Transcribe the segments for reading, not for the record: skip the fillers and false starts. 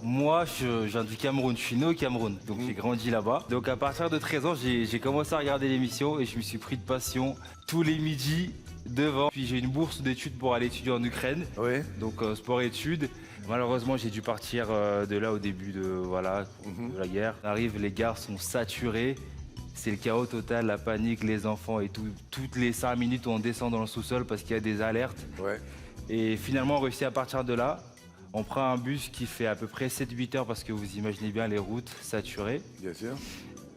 moi, je viens du Cameroun, je suis né au Cameroun, donc j'ai grandi là-bas. Donc à partir de 13 ans, j'ai commencé à regarder l'émission et je me suis pris de passion tous les midis devant. Puis j'ai une bourse d'études pour aller étudier en Ukraine, Oui. donc sport-études. Malheureusement, j'ai dû partir de là au début de la guerre. On arrive, les gares sont saturées. C'est le chaos total, la panique, les enfants et tout. Toutes les 5 minutes, on descend dans le sous-sol parce qu'il y a des alertes. Ouais. Et finalement, on réussit à partir de là. On prend un bus qui fait à peu près 7-8 heures parce que vous imaginez bien les routes saturées. Bien sûr.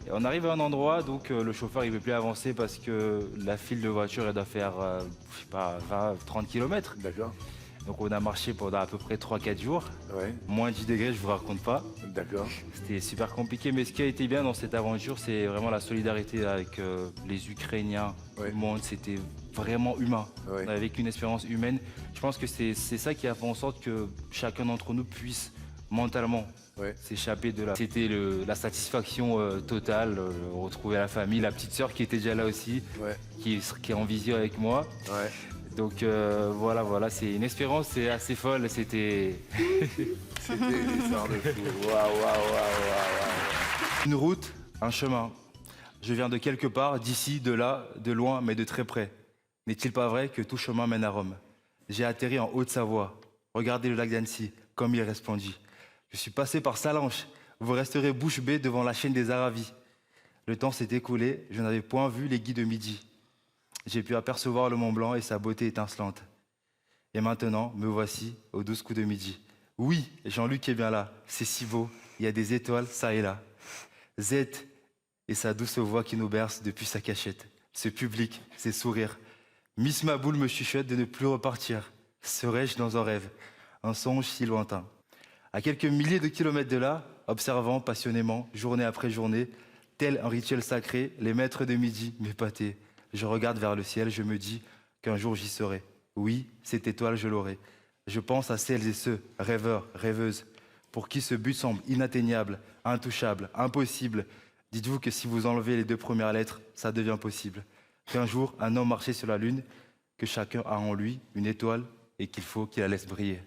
Et on arrive à un endroit, donc le chauffeur il veut plus avancer parce que la file de voitures elle doit faire, je sais pas, 20-30 km. D'accord. Donc on a marché pendant à peu près 3-4 jours. Ouais. Moins 10 degrés, je vous raconte pas. D'accord. C'était super compliqué, mais ce qui a été bien dans cette aventure, c'est vraiment la solidarité avec les Ukrainiens, Ouais. tout le monde. C'était vraiment humain. Ouais. On avait vécu une expérience humaine. Je pense que c'est ça qui a fait en sorte que chacun d'entre nous puisse mentalement Ouais. s'échapper de là. C'était la satisfaction totale, retrouver la famille, la petite sœur qui était déjà là aussi, Ouais. qui est en visio avec moi. Ouais. Donc voilà, c'est une expérience c'est assez folle. C'était C'était une histoire de fou. Waouh, waouh, waouh, waouh. une route, un chemin. Je viens de quelque part, d'ici, de là, de loin, mais de très près. N'est-il pas vrai que tout chemin mène à Rome? J'ai atterri en Haute-Savoie. Regardez le lac d'Annecy, comme il resplendit. Je suis passé par Salanches. Vous resterez bouche bée devant la chaîne des Aravis. Le temps s'est écoulé, je n'avais point vu les guides de midi. J'ai pu apercevoir le Mont Blanc et sa beauté étincelante. Et maintenant, me voici aux 12 coups de midi. Oui, Jean-Luc est bien là. C'est si beau. Il y a des étoiles, ça et là. Z et sa douce voix qui nous berce depuis sa cachette. Ce public, ses sourires. Miss Maboule me chuchote de ne plus repartir. Serais-je dans un rêve, un songe si lointain? À quelques milliers de kilomètres de là, observant passionnément, journée après journée, tel un rituel sacré, les maîtres de midi m'épataient. Je regarde vers le ciel, je me dis qu'un jour j'y serai. Oui, cette étoile, je l'aurai. Je pense à celles et ceux, rêveurs, rêveuses, pour qui ce but semble inatteignable, intouchable, impossible. Dites-vous que si vous enlevez les 2 premières lettres, ça devient possible. Qu'un jour, un homme marchait sur la lune, que chacun a en lui une étoile et qu'il faut qu'il la laisse briller.